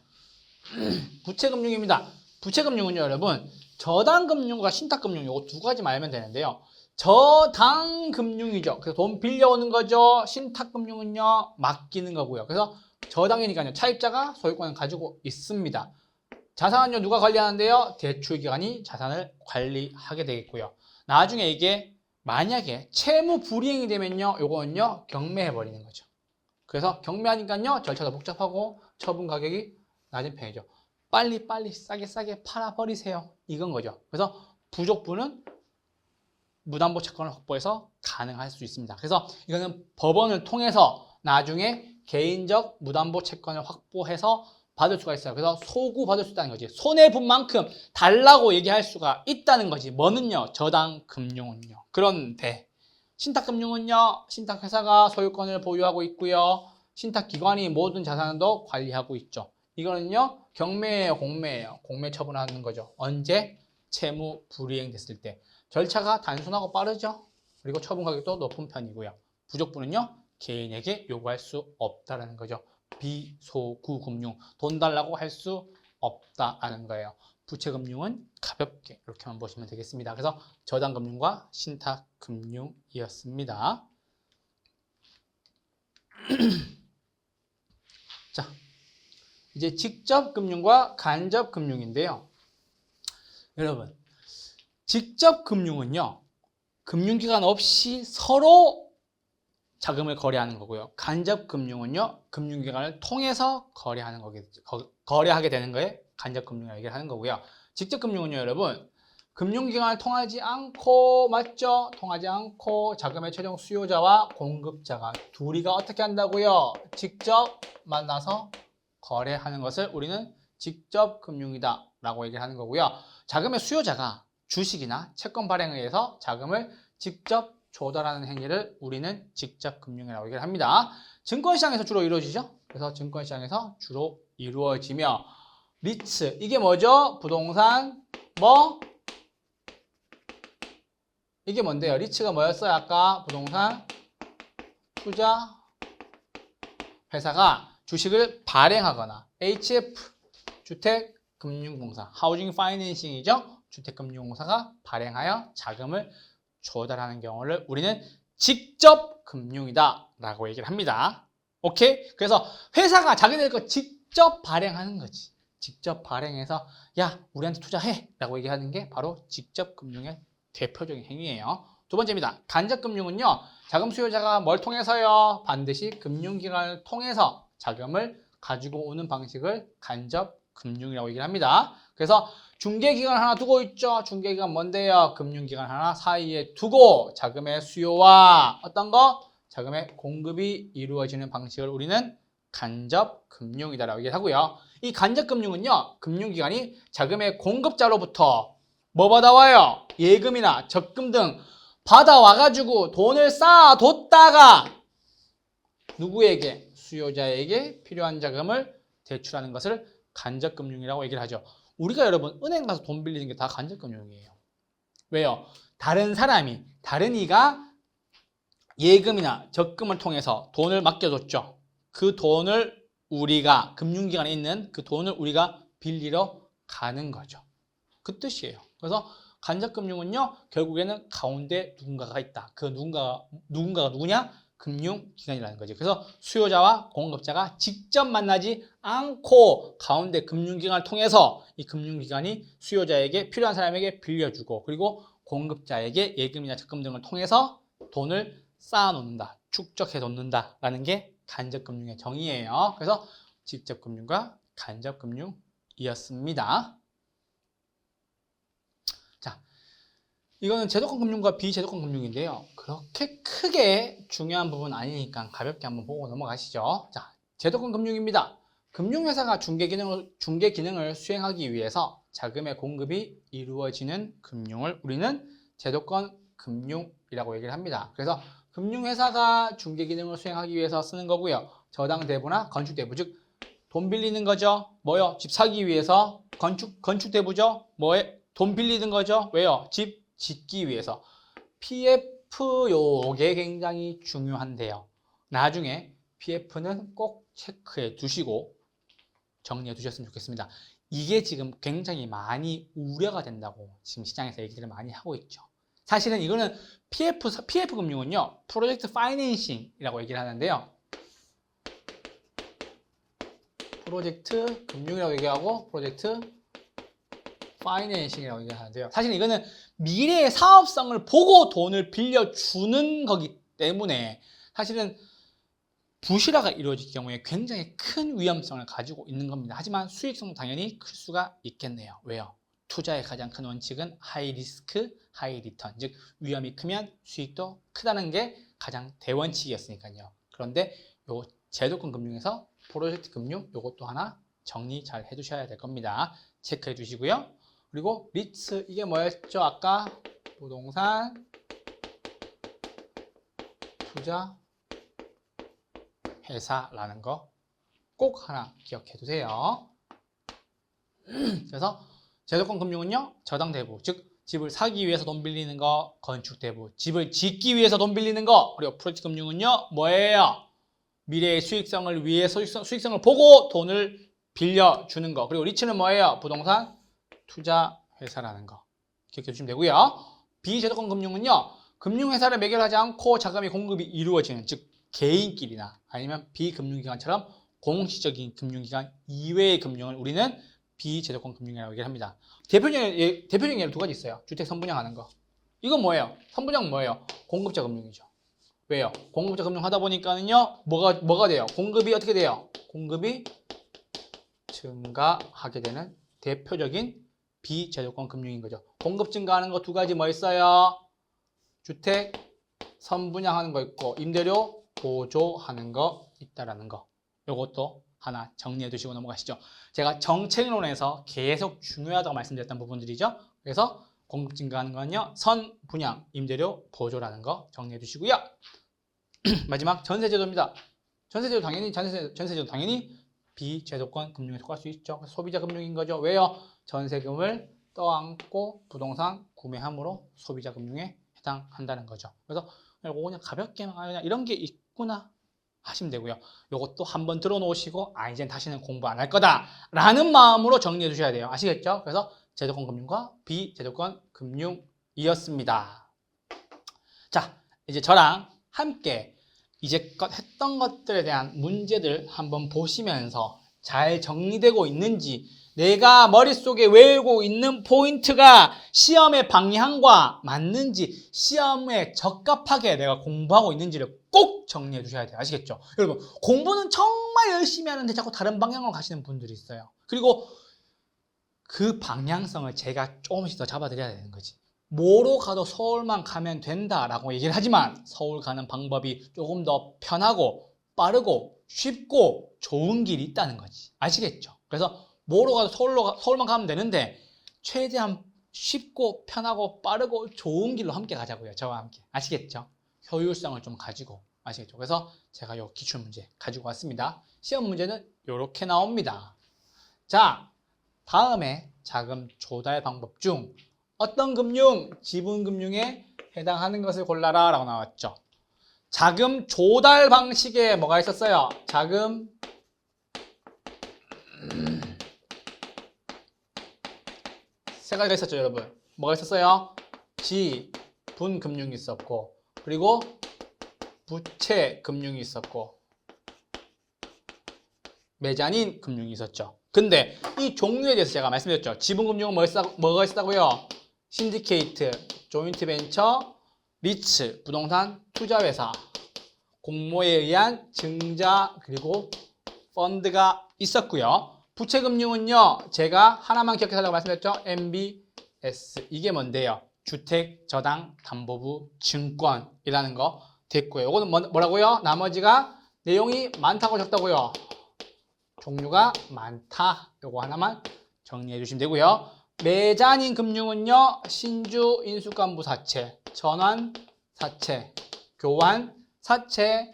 부채금융입니다. 부채금융은요, 여러분, 저당금융과 신탁금융 요거 두 가지만 알면 되는데요. 저당금융이죠. 그래서 돈 빌려오는 거죠. 신탁금융은요, 맡기는 거고요. 그래서 저당이니까요, 차입자가 소유권을 가지고 있습니다. 자산은요, 누가 관리하는데요? 대출기관이 자산을 관리하게 되겠고요. 나중에 이게 만약에 채무 불이행이 되면요, 요거는요, 경매해 버리는 거죠. 그래서 경매하니까요, 절차도 복잡하고 처분 가격이 낮은 편이죠. 빨리 싸게 팔아버리세요. 이건 거죠. 그래서 부족분은 무담보 채권을 확보해서 가능할 수 있습니다. 그래서 이거는 법원을 통해서 나중에 개인적 무담보 채권을 확보해서 받을 수가 있어요. 그래서 소구 받을 수 있다는 거지. 손해본 만큼 달라고 얘기할 수가 있다는 거지. 뭐는요? 저당금융은요. 그런데 신탁금융은요, 신탁회사가 소유권을 보유하고 있고요. 신탁기관이 모든 자산도 관리하고 있죠. 이거는요, 경매예요, 공매예요. 공매 처분하는 거죠. 언제? 채무 불이행 됐을 때. 절차가 단순하고 빠르죠. 그리고 처분 가격도 높은 편이고요. 부족분은요, 개인에게 요구할 수 없다라는 거죠. 비소구 금융, 돈 달라고 할 수 없다라는 거예요. 부채금융은 가볍게 이렇게만 보시면 되겠습니다. 그래서 저당금융과 신탁금융이었습니다. 자, 이제 직접금융과 간접금융인데요. 여러분, 직접금융은요, 금융기관 없이 서로 자금을 거래하는 거고요. 간접금융은요, 금융기관을 통해서 거래하게 되는 거에 간접금융이라고 얘기를 하는 거고요. 직접금융은요, 여러분, 금융기관을 통하지 않고, 맞죠? 통하지 않고 자금의 최종 수요자와 공급자가 둘이가 어떻게 한다고요? 직접 만나서 거래하는 것을 우리는 직접금융이다 라고 얘기를 하는 거고요. 자금의 수요자가 주식이나 채권 발행에 의해서 자금을 직접 조달하는 행위를 우리는 직접금융이라고 얘기를 합니다. 증권시장에서 주로 이루어지죠. 그래서 증권시장에서 주로 이루어지며 리츠, 이게 뭐죠? 부동산, 이게 뭔데요? 리츠가 뭐였어요? 아까 부동산 투자 회사가 주식을 발행하거나 HF, 주택금융공사, 하우징 파이낸싱이죠. 주택금융공사가 발행하여 자금을 조달하는 경우를 우리는 직접금융이다 라고 얘기를 합니다. 오케이? 그래서 회사가 자기들 거 직접 발행하는 거지. 직접 발행해서 야, 우리한테 투자해 라고 얘기하는 게 바로 직접금융의 대표적인 행위예요. 두 번째입니다. 간접금융은요, 자금 수요자가 뭘 통해서요? 반드시 금융기관을 통해서 자금을 가지고 오는 방식을 간접금융이라고 얘기를 합니다. 그래서 중개기관 하나 두고 있죠. 중개기관 뭔데요? 금융기관 하나 사이에 두고 자금의 수요와 어떤 거? 자금의 공급이 이루어지는 방식을 우리는 간접금융이다라고 얘기하고요. 이 간접금융은요, 금융기관이 자금의 공급자로부터 뭐 받아와요? 예금이나 적금 등 받아와가지고 돈을 쌓아뒀다가 누구에게? 수요자에게 필요한 자금을 대출하는 것을 간접금융이라고 얘기를 하죠. 우리가 여러분 은행 가서 돈 빌리는 게 다 간접금융이에요. 왜요? 다른 사람이, 다른 이가 예금이나 적금을 통해서 돈을 맡겨줬죠. 그 돈을 우리가, 금융기관에 있는 그 돈을 우리가 빌리러 가는 거죠. 그 뜻이에요. 그래서 간접금융은요, 결국에는 가운데 누군가가 있다. 그 누군가가 누구냐? 금융기관이라는 거죠. 그래서 수요자와 공급자가 직접 만나지 않고 가운데 금융기관을 통해서 이 금융기관이 수요자에게 필요한 사람에게 빌려주고 그리고 공급자에게 예금이나 적금 등을 통해서 돈을 쌓아놓는다, 축적해 놓는다라는 게 간접금융의 정의예요. 그래서 직접금융과 간접금융이었습니다. 자, 이거는 제도권 금융과 비제도권 금융인데요. 그렇게 크게 중요한 부분 아니니까 가볍게 한번 보고 넘어가시죠. 자, 제도권 금융입니다. 금융회사가 중개 기능을 수행하기 위해서 자금의 공급이 이루어지는 금융을 우리는 제도권 금융이라고 얘기를 합니다. 그래서 금융회사가 중개 기능을 수행하기 위해서 쓰는 거고요. 저당대부나 건축대부, 즉 돈 빌리는 거죠. 뭐요? 집 사기 위해서 건축대부죠. 뭐에? 돈 빌리는 거죠. 왜요? 집 짓기 위해서. PF 요게 굉장히 중요한데요. 나중에 PF는 꼭 체크해 두시고 정리해 두셨으면 좋겠습니다. 이게 지금 굉장히 많이 우려가 된다고 지금 시장에서 얘기를 많이 하고 있죠. 사실은 이거는 PF 금융은요, 프로젝트 파이낸싱이라고 얘기를 하는데요. 프로젝트 금융이라고 얘기하고 프로젝트 파이낸싱이라고 얘기하는데요. 사실 이거는 미래의 사업성을 보고 돈을 빌려주는 거기 때문에 사실은 부실화가 이루어질 경우에 굉장히 큰 위험성을 가지고 있는 겁니다. 하지만 수익성도 당연히 클 수가 있겠네요. 왜요? 투자의 가장 큰 원칙은 하이 리스크, 하이 리턴, 즉 위험이 크면 수익도 크다는 게 가장 대원칙이었으니까요. 그런데 요 제도권 금융에서 프로젝트 금융 요것도 하나 정리 잘 해두셔야 될 겁니다. 체크해 두시고요. 그리고 리츠 이게 뭐였죠? 아까 부동산 투자 회사라는 거 꼭 하나 기억해 두세요. 그래서 제도권 금융은요, 저당 대부, 즉 집을 사기 위해서 돈 빌리는 거, 건축 대부, 집을 짓기 위해서 돈 빌리는 거, 그리고 프로젝트 금융은요, 뭐예요? 미래의 수익성을 위해 수익성을 보고 돈을 빌려주는 거. 그리고 리츠는 뭐예요? 부동산 투자 회사라는 거 기억해 주시면 되고요. 비제도권 금융은요, 금융회사를 매개하지 않고 자금의 공급이 이루어지는, 즉 개인끼리나 아니면 비금융기관처럼 공식적인 금융기관 이외의 금융을 우리는 비제도권 금융이라고 얘기를 합니다. 대표적인 예로 두 가지 있어요. 주택 선분양하는 거. 이건 뭐예요? 선분양 뭐예요? 공급자 금융이죠. 왜요? 공급자 금융 하다 보니까는요, 뭐가 돼요? 공급이 어떻게 돼요? 공급이 증가하게 되는 대표적인 비제도권 금융인 거죠. 공급 증가하는 거 두 가지 뭐 있어요? 주택 선분양하는 거 있고 임대료 보조하는 거 있다라는 거. 요것도 하나 정리해 두시고 넘어가시죠. 제가 정책론에서 계속 중요하다고 말씀드렸던 부분들이죠. 그래서 공급 증가하는 건요, 선분양 임대료 보조라는 거 정리해 두시고요. 마지막 전세제도입니다. 전세제도 당연히 비제도권 금융에 속할 수 있죠. 소비자 금융인 거죠. 왜요? 전세금을 떠안고 부동산 구매함으로 소비자 금융에 해당한다는 거죠. 그래서 그냥 가볍게 그냥 이런 게 있구나 하시면 되고요. 이것도 한번 들어놓으시고 이젠 다시는 공부 안 할 거다 라는 마음으로 정리해 주셔야 돼요. 아시겠죠? 그래서 제도권 금융과 비제도권 금융이었습니다. 자, 이제 저랑 함께 이제껏 했던 것들에 대한 문제들 한번 보시면서 잘 정리되고 있는지, 내가 머릿속에 외우고 있는 포인트가 시험의 방향과 맞는지, 시험에 적합하게 내가 공부하고 있는지를 꼭 정리해 주셔야 돼요. 아시겠죠? 여러분, 공부는 정말 열심히 하는데 자꾸 다른 방향으로 가시는 분들이 있어요. 그리고 그 방향성을 제가 조금씩 더 잡아드려야 되는 거지. 뭐로 가도 서울만 가면 된다라고 얘기를 하지만 서울 가는 방법이 조금 더 편하고 빠르고 쉽고 좋은 길이 있다는 거지. 아시겠죠? 그래서 뭐로 가도 서울만 가면 되는데 최대한 쉽고 편하고 빠르고 좋은 길로 함께 가자고요. 저와 함께. 아시겠죠? 효율성을 좀 가지고. 아시겠죠? 그래서 제가 요 기출문제 가지고 왔습니다. 시험 문제는 이렇게 나옵니다. 자, 다음에 자금 조달 방법 중 어떤 금융, 지분금융에 해당하는 것을 골라라 라고 나왔죠. 자금 조달 방식에 뭐가 있었어요? 자금 세 가지가 있었죠, 여러분. 뭐가 있었어요? 지분금융이 있었고, 그리고 부채금융이 있었고, 매자닌 금융이 있었죠. 근데 이 종류에 대해서 제가 말씀드렸죠. 지분금융은 뭐가 있었다고요? 신디케이트, 조인트 벤처, 리츠, 부동산 투자회사, 공모에 의한 증자, 그리고 펀드가 있었고요. 부채금융은요, 제가 하나만 기억해달라고 말씀드렸죠. MBS. 이게 뭔데요? 주택저당담보부 증권이라는 거 됐고요. 이거는 뭐라고요? 나머지가 내용이 많다고 적다고요. 종류가 많다. 요거 하나만 정리해 주시면 되고요. 매자닌 금융은요, 신주 인수간부 사채, 전환 사채, 교환 사채,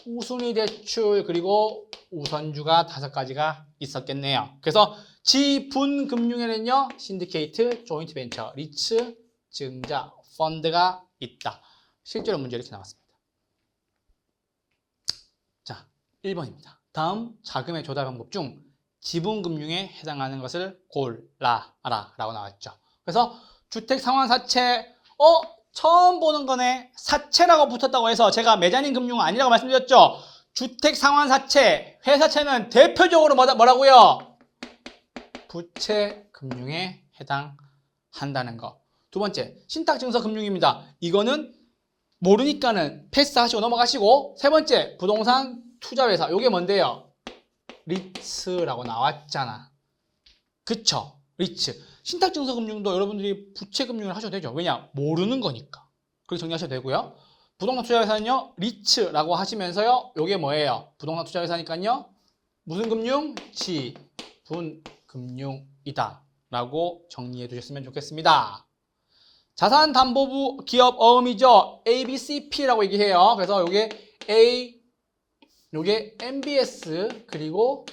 우순위 대출, 그리고 우선주가 5가지가 있었겠네요. 그래서 지분 금융에는요, 신디케이트, 조인트 벤처, 리츠, 증자, 펀드가 있다. 실제로 문제 이렇게 나왔습니다. 자, 1번입니다. 다음 자금의 조달 방법 중 지분금융에 해당하는 것을 골라라 라고 나왔죠. 그래서 주택상환사채 처음 보는 거네. 사채라고 붙었다고 해서 제가 매자닌 금융은 아니라고 말씀드렸죠. 주택상환사채, 회사채는 대표적으로 뭐라고요? 부채금융에 해당한다는 거. 두 번째, 신탁증서금융입니다. 이거는 모르니까는 패스하시고 넘어가시고, 세 번째, 부동산 투자회사. 요게 뭔데요? 리츠라고 나왔잖아. 그쵸? 리츠. 신탁증서금융도 여러분들이 부채금융을 하셔도 되죠. 왜냐? 모르는 거니까. 그렇게 정리하셔도 되고요. 부동산 투자회사는요, 리츠라고 하시면서요, 요게 뭐예요? 부동산 투자회사니까요, 무슨 금융? 지분금융이다 라고 정리해 두셨으면 좋겠습니다. 자산담보부 기업 어음이죠. ABCP라고 얘기해요. 그래서 요게 요게 MBS 그리고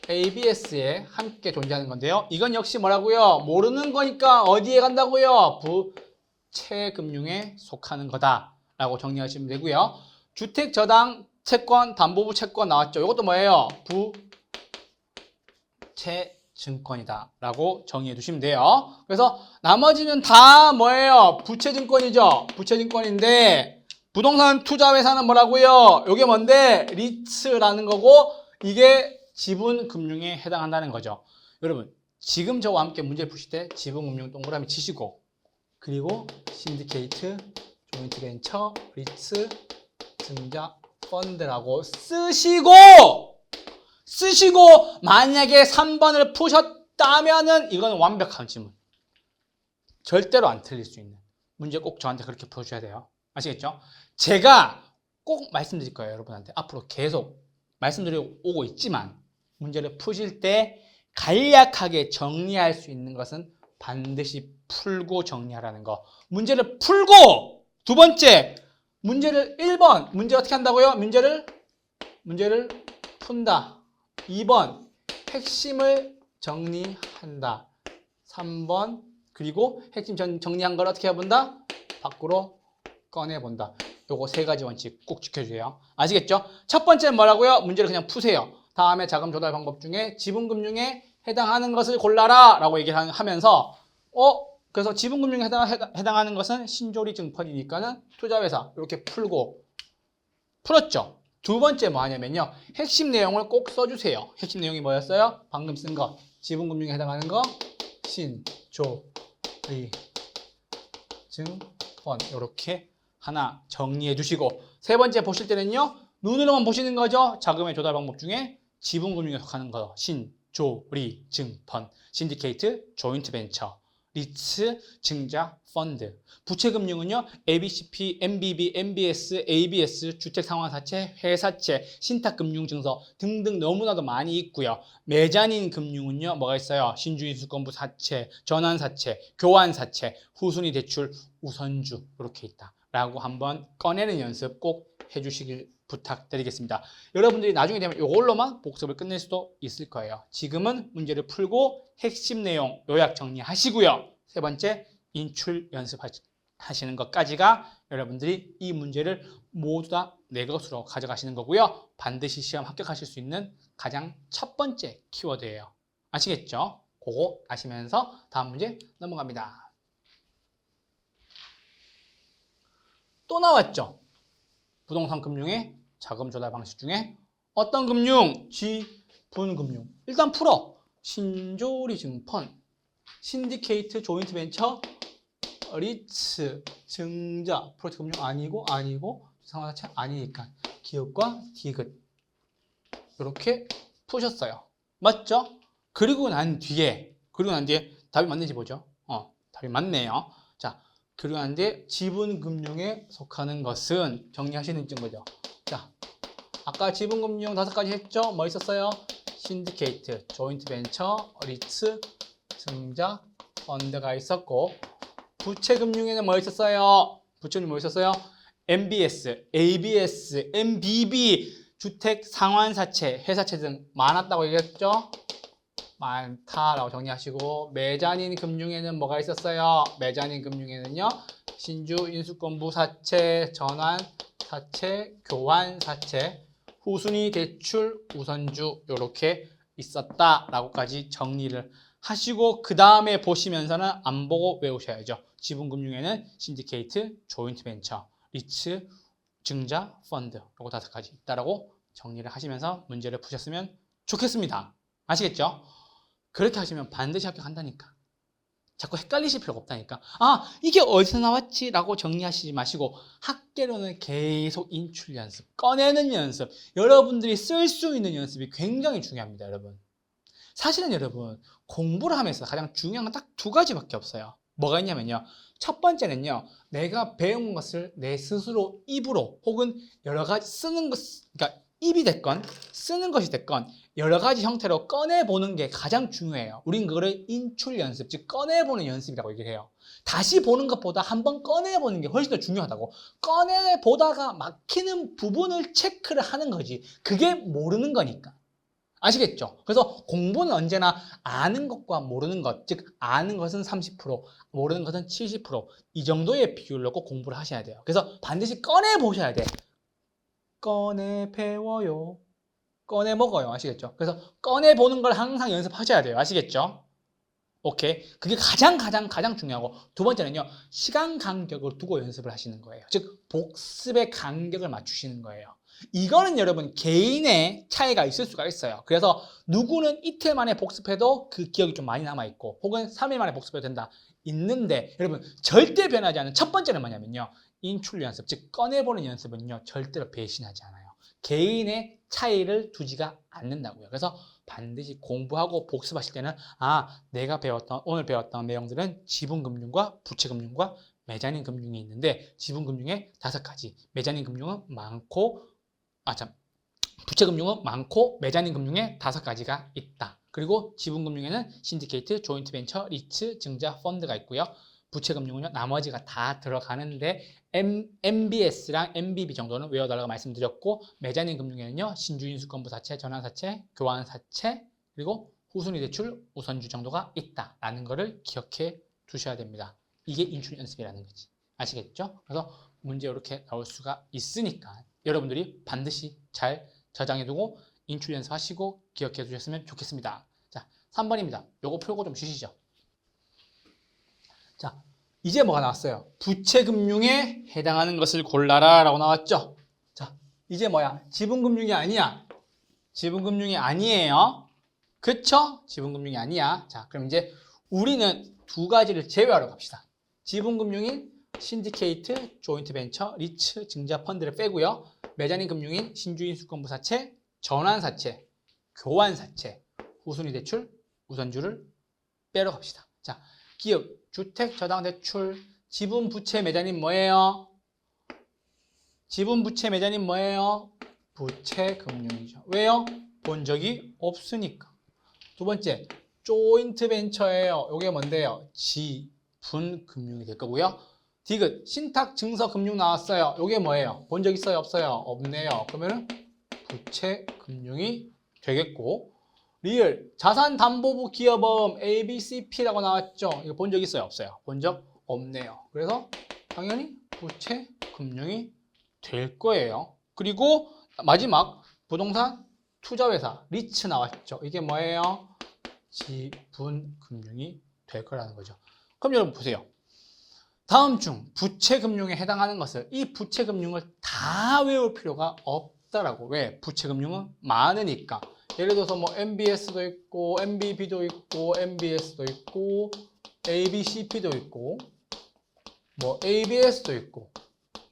ABS에 함께 존재하는 건데요. 이건 역시 뭐라고요? 모르는 거니까 어디에 간다고요? 부채금융에 속하는 거다 라고 정리하시면 되고요. 주택저당 채권, 담보부 채권 나왔죠. 이것도 뭐예요? 부채증권이다 라고 정리해 두시면 돼요. 그래서 나머지는 다 뭐예요? 부채증권이죠. 부채증권인데 부동산 투자회사는 뭐라고요? 이게 뭔데? 리츠라는 거고 이게 지분금융에 해당한다는 거죠. 여러분 지금 저와 함께 문제를 푸실 때 지분금융 동그라미 치시고 그리고 신디케이트, 조인트벤처, 리츠, 증자, 펀드라고 쓰시고 만약에 3번을 푸셨다면은 이건 완벽한 지문. 절대로 안 틀릴 수 있는 문제 꼭 저한테 그렇게 풀어주셔야 돼요. 아시겠죠? 제가 꼭 말씀드릴 거예요. 여러분한테 앞으로 계속 말씀드리고 오고 있지만 문제를 푸실 때 간략하게 정리할 수 있는 것은 반드시 풀고 정리하라는 거. 문제를 풀고 두 번째 문제를 1번 문제 어떻게 한다고요? 문제를 푼다. 2번 핵심을 정리한다. 3번 그리고 핵심 정리한 걸 어떻게 해본다? 밖으로 꺼내본다. 요거 세 가지 원칙 꼭 지켜주세요. 아시겠죠? 첫 번째는 뭐라고요? 문제를 그냥 푸세요. 다음에 자금 조달 방법 중에 지분금융에 해당하는 것을 골라라 라고 얘기를 하면서 그래서 지분금융에 해당하는 것은 신조리 증권이니까는 투자회사 이렇게 풀었죠. 두 번째 뭐 하냐면요. 핵심 내용을 꼭 써주세요. 핵심 내용이 뭐였어요? 방금 쓴 거. 지분금융에 해당하는 거 신조리 증권 이렇게 하나 정리해 주시고 세 번째 보실 때는요. 눈으로만 보시는 거죠. 자금의 조달 방법 중에 지분금융에 속하는 거 신조리 증권, 신디케이트, 조인트 벤처, 리츠, 증자, 펀드. 부채금융은요. ABCP, MBB, MBS, ABS, 주택상환사채, 회사채, 신탁금융증서 등등 너무나도 많이 있고요. 매자닌 금융은요. 뭐가 있어요? 신주인수권부 사채, 전환사채, 교환사채, 후순위 대출, 우선주 이렇게 있다. 라고 한번 꺼내는 연습 꼭 해주시길 부탁드리겠습니다. 여러분들이 나중에 되면 이걸로만 복습을 끝낼 수도 있을 거예요. 지금은 문제를 풀고 핵심 내용 요약 정리하시고요. 세 번째 인출 연습하시는 것까지가 여러분들이 이 문제를 모두 다 내 것으로 가져가시는 거고요. 반드시 시험 합격하실 수 있는 가장 첫 번째 키워드예요. 아시겠죠? 그거 아시면서 다음 문제 넘어갑니다. 또 나왔죠? 부동산 금융의 자금 조달 방식 중에 어떤 금융? 지분금융. 일단 풀어. 신조리 증권, 신디케이트, 조인트 벤처, 리츠, 증자, 프로젝트 금융 아니고 상환사채 아니니까 기업과 디귿 이렇게 푸셨어요. 맞죠? 그리고 난 뒤에 답이 맞는지 보죠. 답이 맞네요. 자, 그리고 난 뒤에 지분금융에 속하는 것은 정리하시는 거죠. 자, 아까 지분금융 5가지 했죠? 뭐 있었어요? 신디케이트, 조인트 벤처, 리츠, 증자, 펀드가 있었고 부채금융에는 뭐 있었어요? 부채금융 뭐 있었어요? MBS, ABS, MBB, 주택 상환사채, 회사채 등 많았다고 얘기했죠? 많다라고 정리하시고 매자닌 금융에는 뭐가 있었어요? 매자닌 금융에는요. 신주 인수권부 사채, 전환 사채, 교환 사채, 후순위 대출, 우선주 이렇게 있었다라고까지 정리를 하시고 그 다음에 보시면서는 안 보고 외우셔야죠. 지분금융에는 신디케이트, 조인트 벤처, 리츠, 증자, 펀드 요거 5가지 있다라고 정리를 하시면서 문제를 푸셨으면 좋겠습니다. 아시겠죠? 그렇게 하시면 반드시 합격한다니까. 자꾸 헷갈리실 필요가 없다니까. 아, 이게 어디서 나왔지? 라고 정리하시지 마시고 학계로는 계속 인출 연습, 꺼내는 연습, 여러분들이 쓸 수 있는 연습이 굉장히 중요합니다, 여러분. 사실은 여러분 공부를 하면서 가장 중요한 건 딱 2가지밖에 없어요. 뭐가 있냐면요. 첫 번째는요. 내가 배운 것을 내 스스로 입으로 혹은 여러 가지 쓰는 것, 그러니까 입이 됐건 쓰는 것이 됐건 여러 가지 형태로 꺼내보는 게 가장 중요해요. 우린 그거를 인출 연습, 즉 꺼내보는 연습이라고 얘기를 해요. 다시 보는 것보다 한번 꺼내보는 게 훨씬 더 중요하다고. 꺼내보다가 막히는 부분을 체크를 하는 거지. 그게 모르는 거니까. 아시겠죠? 그래서 공부는 언제나 아는 것과 모르는 것, 즉 아는 것은 30%, 모르는 것은 70%이 정도의 비율로 꼭 공부를 하셔야 돼요. 그래서 반드시 꺼내 보셔야 돼. 꺼내 배워요. 꺼내 먹어요. 아시겠죠? 그래서 꺼내 보는 걸 항상 연습하셔야 돼요. 아시겠죠? 오케이. 그게 가장 중요하고 두 번째는요. 시간 간격을 두고 연습을 하시는 거예요. 즉 복습의 간격을 맞추시는 거예요. 이거는 여러분 개인의 차이가 있을 수가 있어요. 그래서 누구는 이틀 만에 복습해도 그 기억이 좀 많이 남아있고 혹은 3일 만에 복습해도 된다. 있는데 여러분 절대 변하지 않는 첫 번째는 뭐냐면요. 인출 연습, 즉 꺼내보는 연습은요. 절대로 배신하지 않아요. 개인의 차이를 두지가 않는다고요. 그래서 반드시 공부하고 복습하실 때는 내가 오늘 배웠던 내용들은 지분금융과 부채금융과 매자닌 금융이 있는데 지분금융에 5가지, 매자닌 금융은 많고 부채금융은 많고 매자닌 금융에 5가지가 있다. 그리고 지분금융에는 신디케이트, 조인트 벤처, 리츠, 증자, 펀드가 있고요. 부채금융은요 나머지가 다 들어가는데 MBS랑 MBB 정도는 외워달라고 말씀드렸고 매자닌 금융에는요 신주인수권부사채, 전환사채, 교환사채 그리고 후순위 대출, 우선주 정도가 있다라는 거를 기억해 두셔야 됩니다. 이게 인출 연습이라는 거지. 아시겠죠? 그래서 문제 이렇게 나올 수가 있으니까 여러분들이 반드시 잘 저장해 두고 인출 연습하시고 기억해 두셨으면 좋겠습니다. 자, 3번입니다. 요거 풀고 좀 쉬시죠. 자, 이제 뭐가 나왔어요? 부채금융에 해당하는 것을 골라라 라고 나왔죠? 자, 이제 뭐야? 지분금융이 아니야. 지분금융이 아니에요. 그쵸? 지분금융이 아니야. 자, 그럼 이제 우리는 2가지를 제외하러 갑시다. 지분금융인 신디케이트, 조인트 벤처, 리츠, 증자 펀드를 빼고요. 매자닌 금융인 신주인 수권부사채, 전환사채, 교환사채, 후순위 대출, 우선주를 빼러 갑시다. 자, 기업, 주택, 저당 대출, 지분 부채 매자닌 뭐예요? 지분 부채 매자닌 뭐예요? 부채 금융이죠. 왜요? 본 적이 없으니까. 두 번째, 조인트 벤처예요. 이게 뭔데요? 지분 금융이 될 거고요. 디귿, 신탁 증서 금융 나왔어요. 이게 뭐예요? 본 적 있어요? 없어요? 없네요. 그러면은 부채 금융이 되겠고, 리을, 자산담보부 기여보험 ABCP라고 나왔죠? 이거 본 적 있어요? 없어요? 본 적 없네요. 그래서 당연히 부채 금융이 될 거예요. 그리고 마지막 부동산 투자회사 리츠 나왔죠? 이게 뭐예요? 지분금융이 될 거라는 거죠. 그럼 여러분 보세요. 다음 중 부채금융에 해당하는 것을 이 부채금융을 다 외울 필요가 없다라고. 왜? 부채금융은 많으니까. 예를 들어서 뭐 MBS도 있고 MBB도 있고 MBS도 있고 ABCP도 있고 뭐 ABS도 있고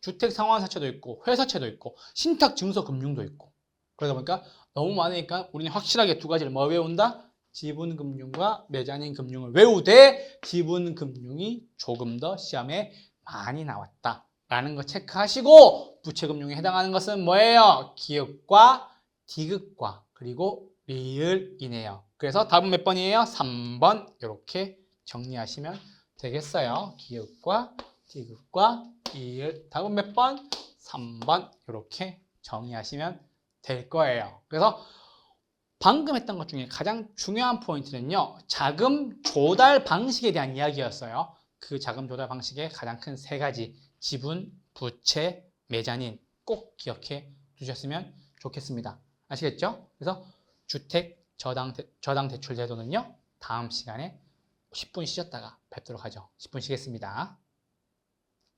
주택상환사채도 있고 회사채도 있고 신탁증서금융도 있고 그러다 보니까 너무 많으니까 우리는 확실하게 2가지를 뭐 외운다? 지분금융과 매자닌 금융을 외우되 지분금융이 조금 더 시험에 많이 나왔다라는 거 체크하시고 부채금융에 해당하는 것은 뭐예요? 기업과 디귿과 그리고 리을이네요. 그래서 답은 몇 번이에요? 3번 이렇게 정리하시면 되겠어요. 기업과 디귿과 리을 답은 몇 번? 3번 이렇게 정리하시면 될 거예요. 그래서 방금 했던 것 중에 가장 중요한 포인트는요. 자금 조달 방식에 대한 이야기였어요. 그 자금 조달 방식의 가장 큰 3가지 지분, 부채, 매자닌 꼭 기억해 두셨으면 좋겠습니다. 아시겠죠? 그래서 주택, 저당 대출 제도는요. 다음 시간에 10분 쉬었다가 뵙도록 하죠. 10분 쉬겠습니다.